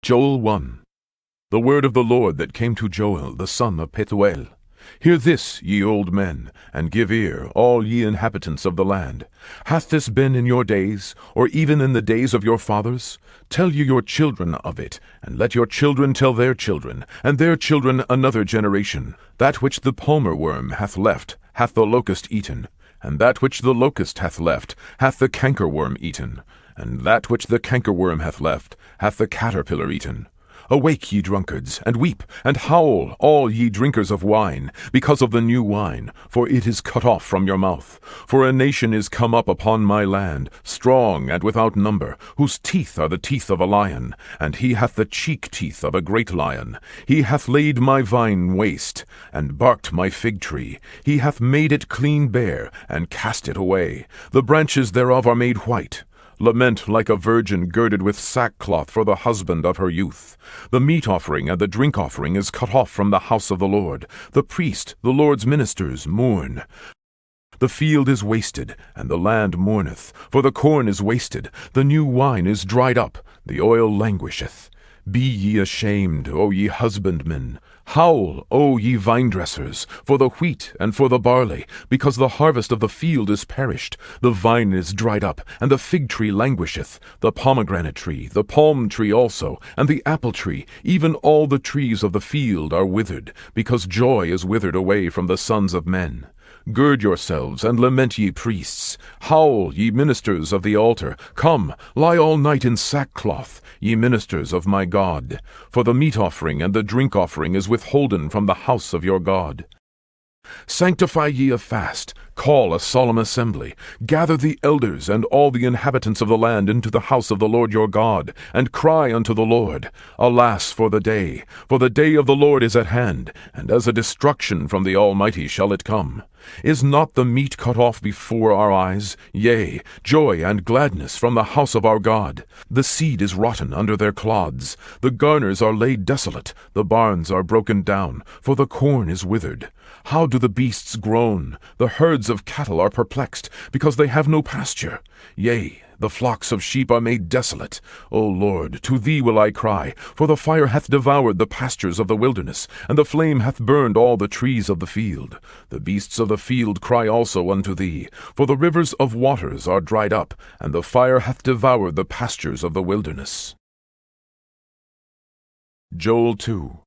Joel 1. The word of the Lord that came to Joel the son of Pethuel. Hear this, ye old men, and give ear, all ye inhabitants of the land. Hath this been in your days, or even in the days of your fathers? Tell ye your children of it, and let your children tell their children, and their children another generation. That which the palmer worm hath left, hath the locust eaten, and that which the locust hath left, hath the cankerworm eaten, and that which the cankerworm hath left, hath the caterpillar eaten. Awake, ye drunkards, and weep, and howl, all ye drinkers of wine, because of the new wine, for it is cut off from your mouth. For a nation is come up upon my land, strong and without number, whose teeth are the teeth of a lion, and he hath the cheek teeth of a great lion. He hath laid my vine waste, and barked my fig tree. He hath made it clean bare, and cast it away. The branches thereof are made white. Lament like a virgin girded with sackcloth for the husband of her youth. The meat offering and the drink offering is cut off from the house of the Lord. The priest, the Lord's ministers, mourn. The field is wasted, and the land mourneth, for the corn is wasted, the new wine is dried up, the oil languisheth. Be ye ashamed, O ye husbandmen. Howl, O ye vine-dressers, for the wheat and for the barley, because the harvest of the field is perished. The vine is dried up, and the fig tree languisheth, the pomegranate tree, the palm tree also, and the apple tree, even all the trees of the field are withered, because joy is withered away from the sons of men. Gird yourselves, and lament, ye priests. Howl, ye ministers of the altar. Come, lie all night in sackcloth, ye ministers of my God. For the meat offering and the drink offering is withholden from the house of your God. Sanctify ye a fast, call a solemn assembly, gather the elders and all the inhabitants of the land into the house of the Lord your God, and cry unto the Lord. Alas for the day of the Lord is at hand, and as a destruction from the Almighty shall it come. Is not the meat cut off before our eyes? Yea, joy and gladness from the house of our God. The seed is rotten under their clods. The garners are laid desolate. The barns are broken down, for the corn is withered. How do the beasts groan? The herds of cattle are perplexed, because they have no pasture. Yea, the flocks of sheep are made desolate. O Lord, to thee will I cry, for the fire hath devoured the pastures of the wilderness, and the flame hath burned all the trees of the field. The beasts of the field cry also unto thee, for the rivers of waters are dried up, and the fire hath devoured the pastures of the wilderness. Joel 2.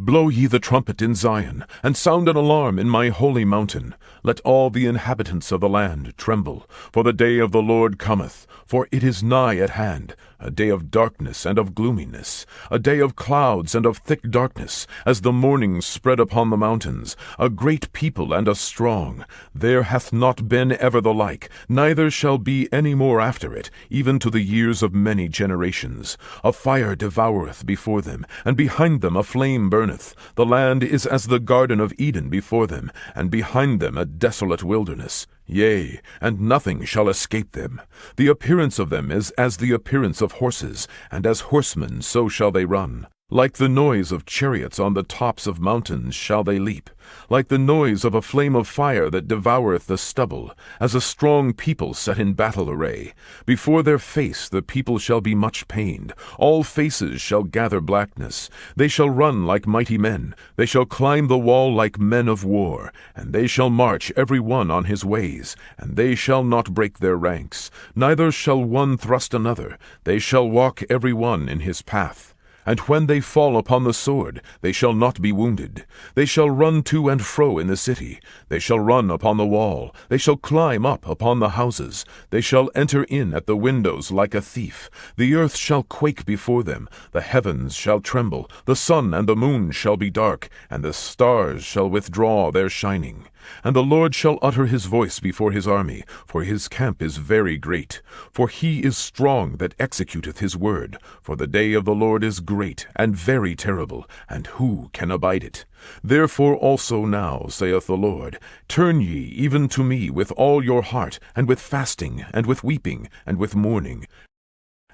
Blow ye the trumpet in Zion, and sound an alarm in my holy mountain. Let all the inhabitants of the land tremble, for the day of the Lord cometh, for it is nigh at hand, a day of darkness and of gloominess, a day of clouds and of thick darkness, as the morning spread upon the mountains, a great people and a strong. There hath not been ever the like, neither shall be any more after it, even to the years of many generations. A fire devoureth before them, and behind them a flame burneth. The land is as the garden of Eden before them, and behind them a desolate wilderness. Yea, and nothing shall escape them. The appearance of them is as the appearance of horses, and as horsemen so shall they run. Like the noise of chariots on the tops of mountains shall they leap, like the noise of a flame of fire that devoureth the stubble, as a strong people set in battle array. Before their face the people shall be much pained, all faces shall gather blackness. They shall run like mighty men, they shall climb the wall like men of war, and they shall march every one on his ways, and they shall not break their ranks, neither shall one thrust another, they shall walk every one in his path. And when they fall upon the sword, they shall not be wounded. They shall run to and fro in the city. They shall run upon the wall. They shall climb up upon the houses. They shall enter in at the windows like a thief. The earth shall quake before them. The heavens shall tremble. The sun and the moon shall be dark, and the stars shall withdraw their shining. And the Lord shall utter his voice before his army, for his camp is very great. For he is strong that executeth his word. For the day of the Lord is great and very terrible, and who can abide it? Therefore also now, saith the Lord, turn ye even to me with all your heart, and with fasting, and with weeping, and with mourning.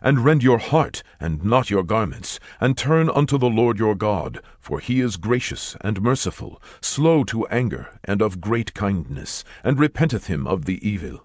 And rend your heart, and not your garments, and turn unto the Lord your God, for he is gracious and merciful, slow to anger, and of great kindness, and repenteth him of the evil.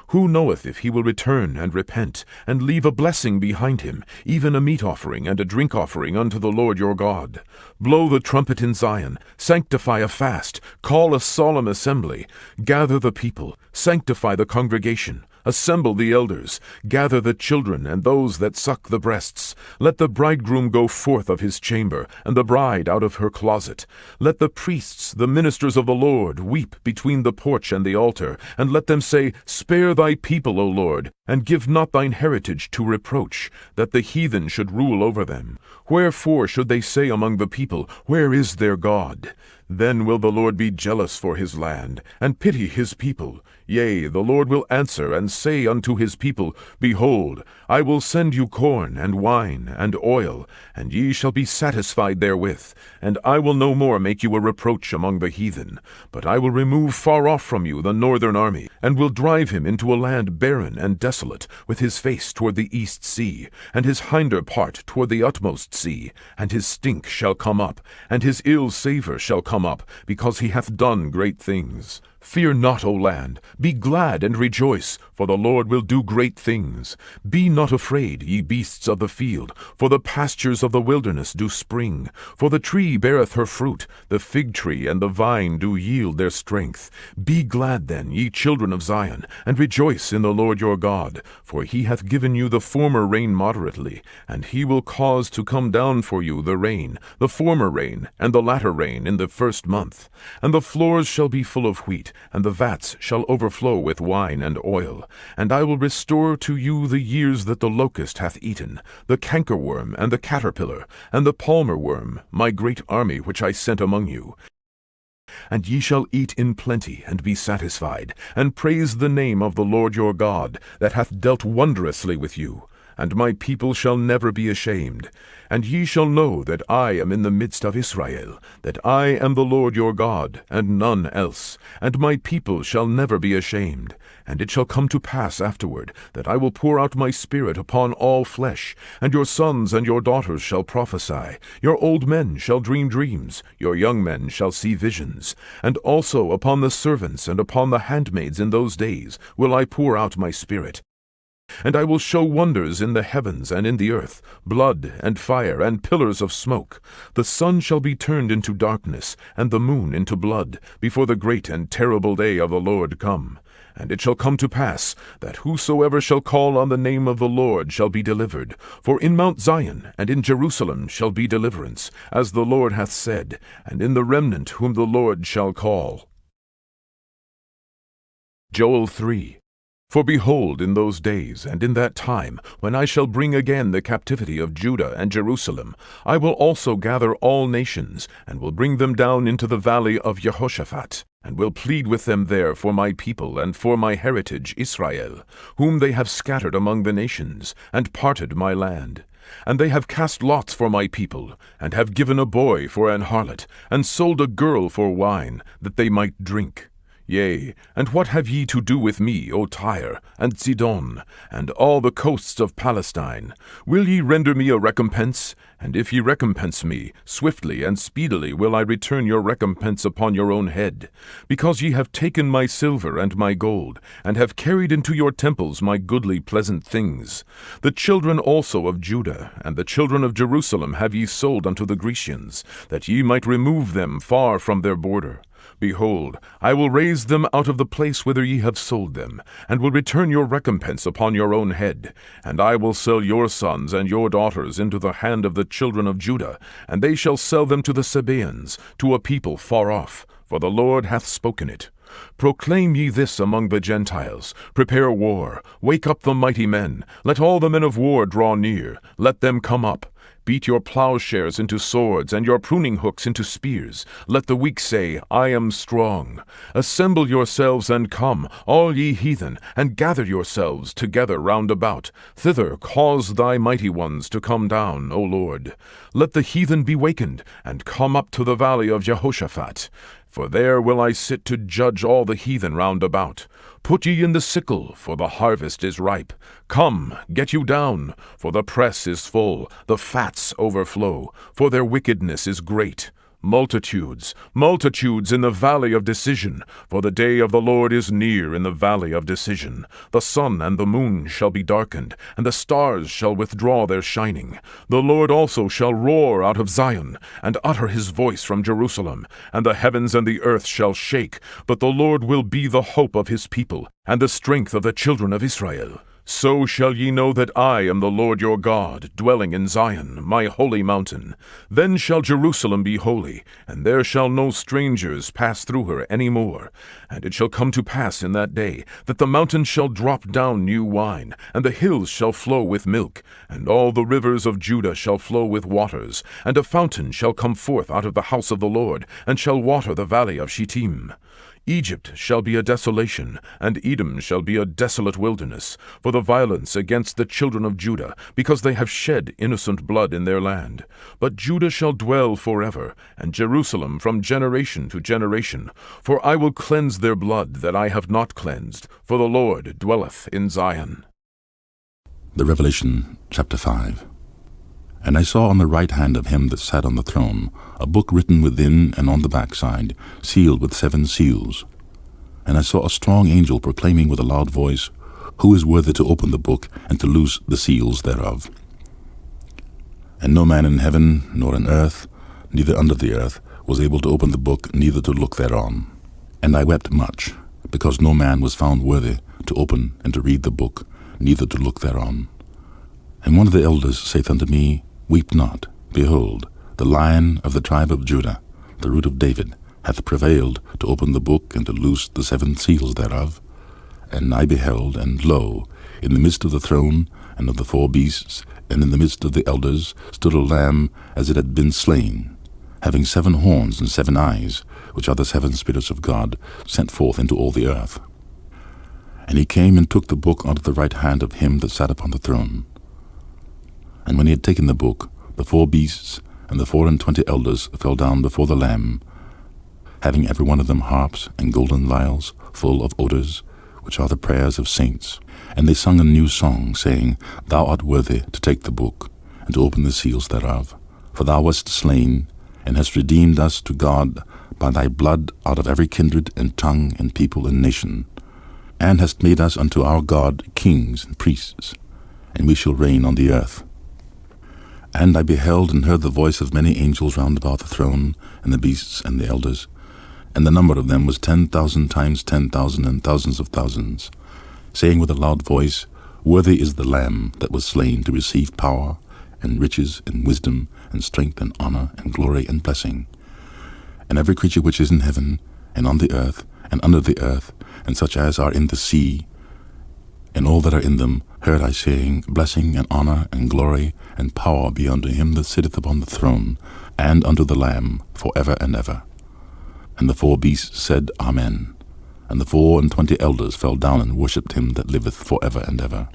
Who knoweth if he will return and repent, and leave a blessing behind him, even a meat offering and a drink offering unto the Lord your God? Blow the trumpet in Zion, sanctify a fast, call a solemn assembly, gather the people, sanctify the congregation. Assemble the elders, gather the children and those that suck the breasts. Let the bridegroom go forth of his chamber, and the bride out of her closet. Let the priests, the ministers of the Lord, weep between the porch and the altar, and let them say, Spare thy people, O Lord, and give not thine heritage to reproach, that the heathen should rule over them. Wherefore should they say among the people, Where is their God? Then will the Lord be jealous for his land, and pity his people. Yea, the Lord will answer and say unto his people, Behold, I will send you corn and wine and oil, and ye shall be satisfied therewith. And I will no more make you a reproach among the heathen, but I will remove far off from you the northern army, and will drive him into a land barren and desolate, with his face toward the east sea, and his hinder part toward the utmost sea. And his stink shall come up, and his ill savour shall come up, because he hath done great things. Fear not, O land, be glad and rejoice, for the Lord will do great things. Be not afraid, ye beasts of the field, for the pastures of the wilderness do spring. For the tree beareth her fruit, the fig tree and the vine do yield their strength. Be glad then, ye children of Zion, and rejoice in the Lord your God, for he hath given you the former rain moderately, and he will cause to come down for you the rain, the former rain, and the latter rain in the first month. And the floors shall be full of wheat, and the vats shall overflow with wine and oil. And I will restore to you the years that the locust hath eaten, the cankerworm and the caterpillar, and the palmer worm, my great army which I sent among you. And ye shall eat in plenty, and be satisfied, and praise the name of the Lord your God, that hath dealt wondrously with you. And my people shall never be ashamed. And ye shall know that I am in the midst of Israel, that I am the Lord your God, and none else. And my people shall never be ashamed. And it shall come to pass afterward, that I will pour out my Spirit upon all flesh, and your sons and your daughters shall prophesy. Your old men shall dream dreams, your young men shall see visions. And also upon the servants and upon the handmaids in those days will I pour out my Spirit. And I will show wonders in the heavens and in the earth, blood and fire and pillars of smoke. The sun shall be turned into darkness, and the moon into blood, before the great and terrible day of the Lord come. And it shall come to pass, that whosoever shall call on the name of the Lord shall be delivered. For in Mount Zion and in Jerusalem shall be deliverance, as the Lord hath said, and in the remnant whom the Lord shall call. Joel 3. For behold, in those days, and in that time, when I shall bring again the captivity of Judah and Jerusalem, I will also gather all nations, and will bring them down into the valley of Jehoshaphat, and will plead with them there for my people and for my heritage Israel, whom they have scattered among the nations, and parted my land. And they have cast lots for my people, and have given a boy for an harlot, and sold a girl for wine, that they might drink. Yea, and what have ye to do with me, O Tyre, and Sidon, and all the coasts of Palestine? Will ye render me a recompense? And if ye recompense me, swiftly and speedily will I return your recompense upon your own head. Because ye have taken my silver and my gold, and have carried into your temples my goodly pleasant things. The children also of Judah, and the children of Jerusalem have ye sold unto the Grecians, that ye might remove them far from their border. Behold, I will raise them out of the place whither ye have sold them, and will return your recompense upon your own head. And I will sell your sons and your daughters into the hand of the children of Judah, and they shall sell them to the Sabaeans, to a people far off, for the Lord hath spoken it. Proclaim ye this among the Gentiles, prepare war, wake up the mighty men, let all the men of war draw near, let them come up. Beat your plowshares into swords, and your pruning hooks into spears. Let the weak say, I am strong. Assemble yourselves and come, all ye heathen, and gather yourselves together round about. Thither cause thy mighty ones to come down, O Lord. Let the heathen be wakened, and come up to the valley of Jehoshaphat. For there will I sit to judge all the heathen round about. Put ye in the sickle, for the harvest is ripe. Come, get you down, for the press is full, the fats overflow, for their wickedness is great. Multitudes, multitudes in the valley of decision, for the day of the Lord is near in the valley of decision. The sun and the moon shall be darkened, and the stars shall withdraw their shining. The Lord also shall roar out of Zion, and utter his voice from Jerusalem, and the heavens and the earth shall shake, but the Lord will be the hope of his people, and the strength of the children of Israel. So shall ye know that I am the Lord your God, dwelling in Zion, my holy mountain. Then shall Jerusalem be holy, and there shall no strangers pass through her any more. And it shall come to pass in that day, that the mountains shall drop down new wine, and the hills shall flow with milk, and all the rivers of Judah shall flow with waters, and a fountain shall come forth out of the house of the Lord, and shall water the valley of Shittim. Egypt shall be a desolation, and Edom shall be a desolate wilderness, for the violence against the children of Judah, because they have shed innocent blood in their land. But Judah shall dwell forever, and Jerusalem from generation to generation. For I will cleanse their blood that I have not cleansed, for the Lord dwelleth in Zion. The Revelation, chapter 5. And I saw on the right hand of him that sat on the throne a book written within and on the backside, sealed with 7 seals. And I saw a strong angel proclaiming with a loud voice, Who is worthy to open the book and to loose the seals thereof? And no man in heaven, nor in earth, neither under the earth, was able to open the book, neither to look thereon. And I wept much, because no man was found worthy to open and to read the book, neither to look thereon. And one of the elders saith unto me, Weep not. Behold, the Lion of the tribe of Judah, the root of David, hath prevailed to open the book and to loose the 7 seals thereof. And I beheld, and lo, in the midst of the throne and of the 4 beasts, and in the midst of the elders, stood a lamb as it had been slain, having 7 horns and 7 eyes, which are the 7 spirits of God, sent forth into all the earth. And he came and took the book out of the right hand of him that sat upon the throne. And when he had taken the book, the 4 beasts and the 24 elders fell down before the Lamb, having every one of them harps and golden lyres full of odors, which are the prayers of saints. And they sung a new song, saying, Thou art worthy to take the book, and to open the seals thereof. For thou wast slain, and hast redeemed us to God by thy blood out of every kindred and tongue and people and nation, and hast made us unto our God kings and priests, and we shall reign on the earth. And I beheld and heard the voice of many angels round about the throne, and the beasts and the elders, and the number of them was 10,000 times 10,000 and thousands of thousands, saying with a loud voice, Worthy is the Lamb that was slain to receive power, and riches, and wisdom, and strength, and honor, and glory, and blessing. And every creature which is in heaven, and on the earth, and under the earth, and such as are in the sea, and all that are in them, heard I saying, Blessing, and honor, and glory, and power be unto him that sitteth upon the throne, and unto the Lamb, for ever and ever. And the 4 beasts said, Amen. And the 24 elders fell down and worshipped him that liveth for ever and ever.